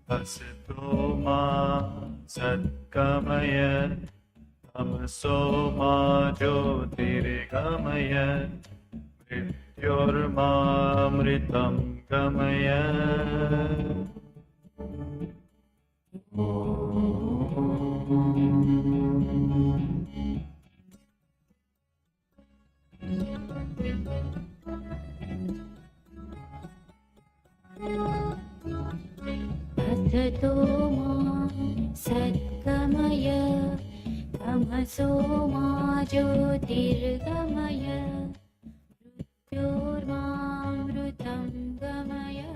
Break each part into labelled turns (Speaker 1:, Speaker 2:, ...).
Speaker 1: Asito ma satkamaya tamaso ma jyotirgamaya mrityormamritam gamaya.
Speaker 2: Asato ma satkamaya tamaso ma jyotirgamaya mrityormamritam gamaya.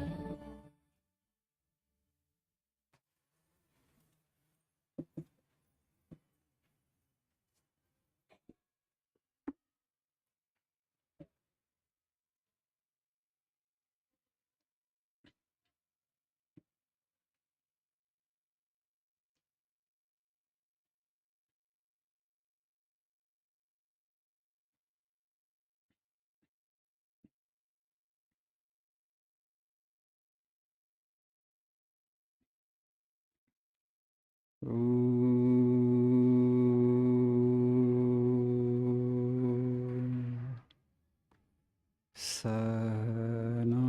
Speaker 3: Sanavatu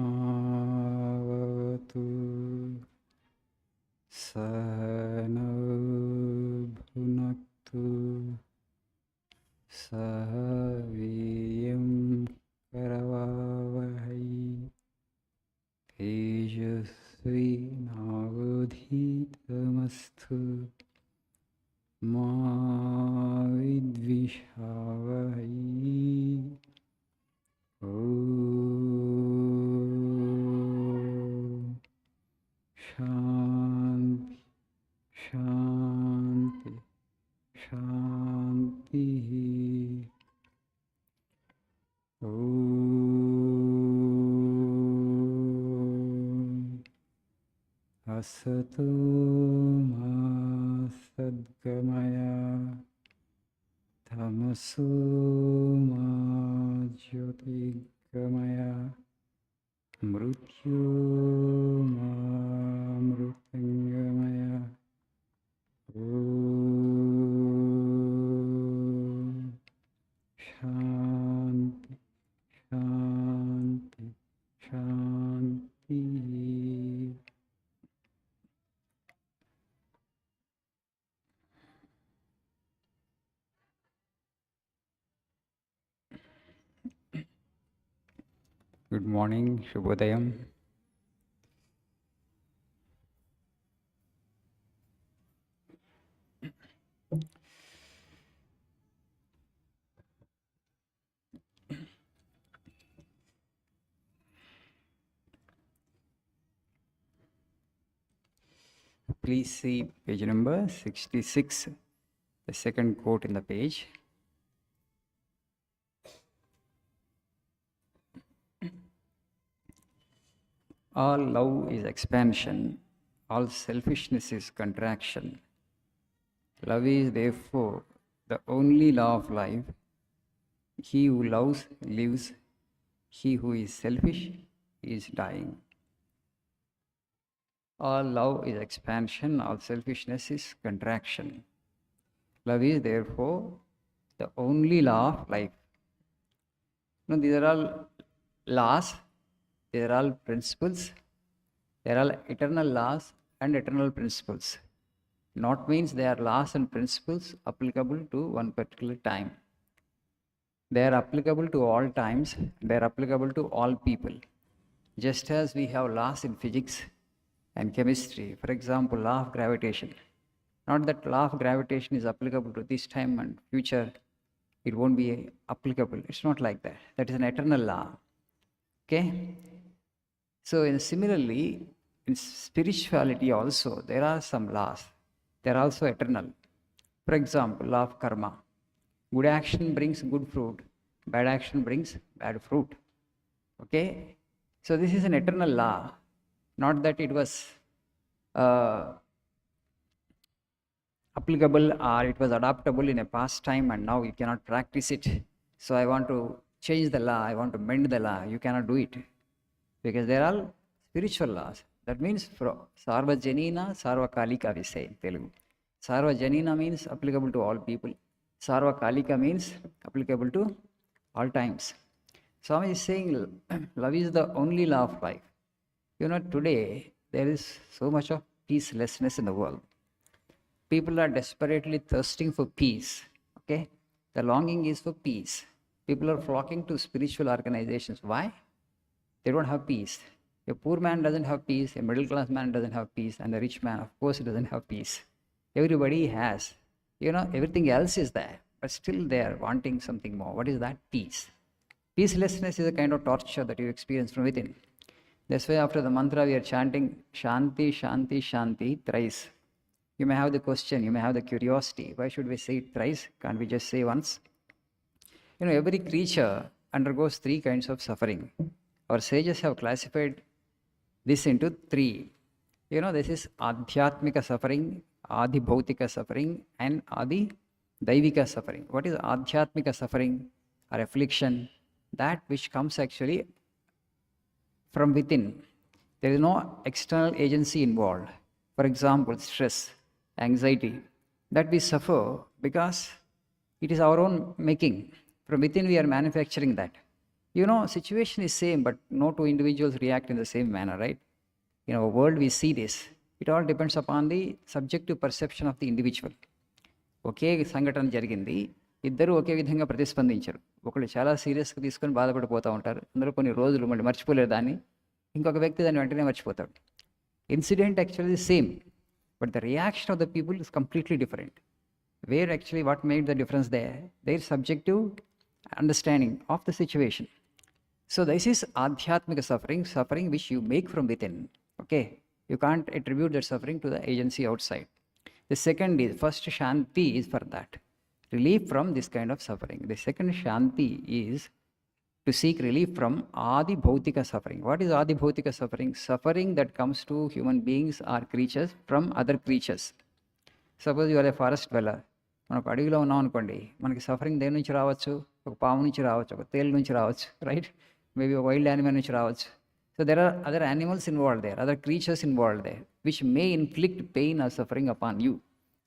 Speaker 3: Sanabhunaktu Sahaviyam Karavavahai Tejasvi Navodhitamastu Ma Vidvishavahai. Om Shanti Shanti Shanti. Om Asato Ma Sadgamaya Tamaso Ma Jyotirgamaya Mrityormamritangamaya. Om Shanti Shanti Shanti. Good morning, Shubhodayam. Please see page number 66, the second quote in the page. All love is expansion, all selfishness is contraction. Love is therefore the only law of life. He who loves lives, he who is selfish is dying. All love is expansion, all selfishness is contraction. Love is therefore the only law of life. No, these are all laws, these are all principles, they are all eternal laws and eternal principles. Not means they are laws and principles applicable to one particular time. They are applicable to all times, they are applicable to all people. Just as we have laws in physics and chemistry, for example, law of gravitation. Not that law of gravitation is applicable to this time and future, it won't be applicable. It's not like that. That is an eternal law. Okay? So similarly, in spirituality also, there are some laws. They are also eternal. For example, law of karma. Good action brings good fruit. Bad action brings bad fruit. Okay? So this is an eternal law. Not that it was applicable or it was adaptable in a past time and now you cannot practice it. So I want to change the law, I want to mend the law. You cannot do it. because they are all spiritual laws. That means sarvajanina, sarvakalika we say in Telugu. Sarvajanina means applicable to all people. Sarvakalika means applicable to all times. Swami is saying love is the only law of life. Today there is so much of peacelessness in the world. People are desperately thirsting for peace. Okay, the longing is for peace. People are flocking to spiritual organizations. Why? They don't have peace. A poor man doesn't have peace, a middle class man doesn't have peace, and a rich man, of course, doesn't have peace. Everybody has. Everything else is there, but still they are wanting something more. What is that? Peace. Peacelessness is a kind of torture that you experience from within. That's why after the mantra we are chanting Shanti, Shanti, Shanti thrice. You may have the question, you may have the curiosity. Why should we say it thrice? Can't we just say once? Every creature undergoes three kinds of suffering. Our sages have classified this into three. This is Adhyatmika suffering, Adi Bhautika suffering, and Adi Daivika suffering. What is Adhyatmika suffering or affliction? That which comes actually from within. There is no external agency involved. For example, stress, anxiety, that we suffer because it is our own making. From within we are manufacturing that. Situation is same, but no two individuals react in the same manner, right? In our world we see this. It all depends upon the subjective perception of the individual. ఒకే సంఘటన జరిగింది, ఇద్దరు ఒకే విధంగా ప్రతిస్పందించరు. ఒకళ్ళు చాలా సీరియస్గా తీసుకొని బాధపడిపోతూ ఉంటారు, అందరూ కొన్ని రోజులు మళ్ళీ మర్చిపోలేరు దాన్ని. ఇంకొక వ్యక్తి దాన్ని వెంటనే మర్చిపోతాడు. Incident actually same, but the reaction of the people is completely different. Where actually what made the difference their subjective understanding of the situation. So this is Adhyatmika suffering which you make from within. Okay, you can't attribute that suffering to the agency outside. The second is, first Shanti is for that, relief from this kind of suffering. The second Shanti is to seek relief from Adi Bhautika suffering. What is Adi Bhautika suffering? Suffering that comes to human beings or creatures from other creatures. Suppose you are a forest dweller. మనకు అడవిలో ఉన్నాం అనుకోండి, మనకి suffering దేని నుంచి రావచ్చు? ఒక పాము నుంచి రావచ్చు, ఒక తేలు నుంచి రావచ్చు, రైట్? మేబీ ఒక వైల్డ్ యానిమల్ నుంచి రావచ్చు. So there are other animals involved there, other creatures involved there which may inflict pain or suffering upon you.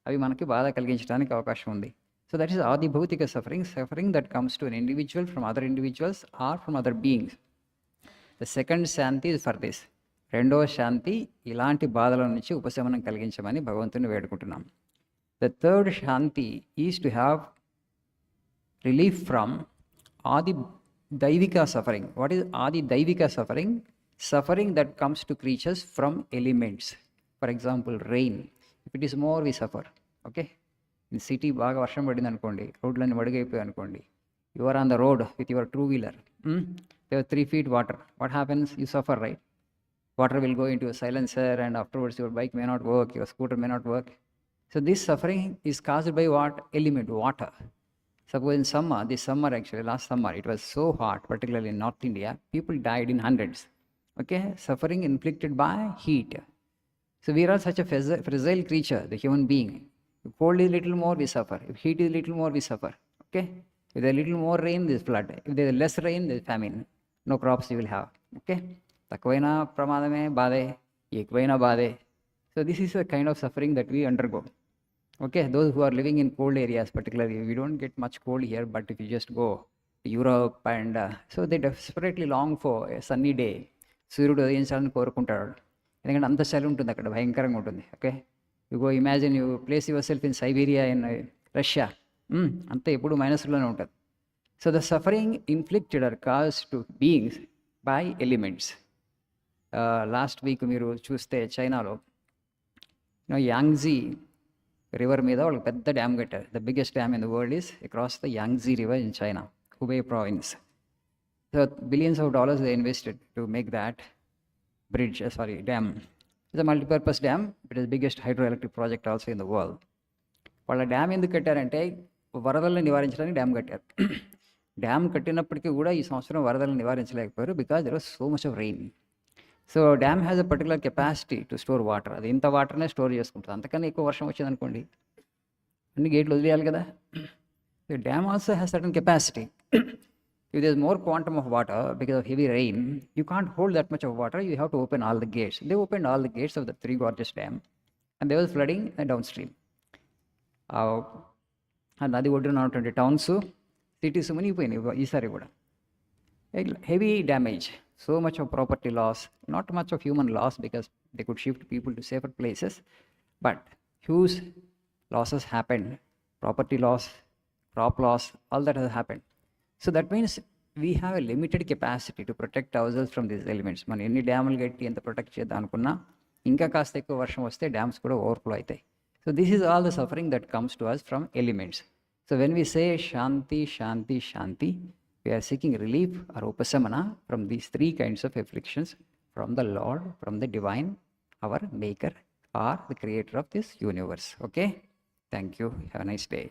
Speaker 3: అవి మనకి బాధ కలిగించడానికి అవకాశం ఉంది. సో దట్ ఈస్ ఆది భౌతిక suffering that comes to an individual from other individuals or from other beings. The second shanti is for this. రెండవ శాంతి ఇలాంటి బాధల నుంచి ఉపశమనం కలిగించమని భగవంతుని వేడుకుంటున్నాం. The third Shanti is to have relief from Adi Daivika suffering. What is Adi Daivika suffering? Suffering that comes to creatures from elements. For example, rain. If it is more, we suffer. Okay? In city, బాగా వర్షం పడింది అనుకోండి, రోడ్లన్నీ మడుగైపోయాయి అనుకోండి. You are on the road with your two-wheeler. There are 3 feet water. What happens? You suffer, right? Water will go into a silencer and afterwards your bike may not work, your scooter may not work. So this suffering is caused by what? Element, water. Suppose in summer, last summer, it was so hot, particularly in North India, people died in hundreds. Okay, suffering inflicted by heat. So we are such a fragile creature, the human being. If cold is little more, we suffer. If heat is little more, we suffer. Okay, if there is little more rain, there is flood. If there is less rain, there is famine. No crops you will have. Okay, takvaina pramadame bade, ekvaina bade. So this is the kind of suffering that we undergo. Okay, those who are living in cold areas particularly, we don't get much cold here, but if you just go to Europe and so they desperately long for a sunny day. సూర్యుడు ఉదయించాలని కోరుకుంటాడు, ఎందుకంటే అంత చలి ఉంటుంది అక్కడ, భయంకరంగా ఉంటుంది. Okay, you go imagine, you place yourself in Siberia, in Russia, అంతా ఎప్పుడు మైనస్లోనే ఉంటుంది. So the suffering inflicted or cause to beings by elements. Last week మీరు చూస్తే చైనాలో యాంగ్జీ రివర్ మీద వాళ్ళకి పెద్ద డ్యామ్ కట్టారు. The biggest dam in the world is across the Yangtze river in China, Hubei province. So billions of dollars they invested to make that dam. It's a multi-purpose dam. It is the biggest hydroelectric project also in the world. వాళ్ళ dam ఎందుకు కట్టారంటే వరదలను నివారించడానికి dam కట్టారు. Dam కట్టినప్పటికీ కూడా ఈ సంవత్సరం వరదలను నివారించలేకపోయారు, because there was so much of rain. So dam has a particular capacity to store water. అది ఇంత వాటర్నే స్టోర్ చేసుకుంటుంది. అంతకన్నా ఎక్కువ వర్షం వచ్చిందనుకోండి, అన్ని గేట్లు వదిలేయాలి కదా. Dam also has certain capacity. If there's more quantum of water because of heavy rain, you can't hold that much of water. You have to open all the gates. They opened all the gates of the Three Gorges Dam, and there was flooding downstream. ఆ నది ఒడ్డున ఉన్నటువంటి towns cities మునిగిపోయినాయి ఈసారి కూడా. Heavy damage, so much of property loss, not much of human loss because they could shift people to safer places, but huge losses happened, property loss, crop loss, all that has happened. So that means we have a limited capacity to protect ourselves from these elements. మనం ఎన్ని డ్యాములు కట్టి ఎంత protect చేద్దాం అనుకున్నా ఇంకా కాస్త ఎక్కువ వర్షం వస్తే డ్యామ్స్ కూడా ఓవర్ఫ్లో అవుతాయి. So this is all the suffering that comes to us from elements. So when we say Shanti, Shanti, Shanti, we are seeking relief or upasamana from these three kinds of afflictions from the Lord, from the divine, our maker or the creator of this universe. Okay? Thank you. Have a nice day.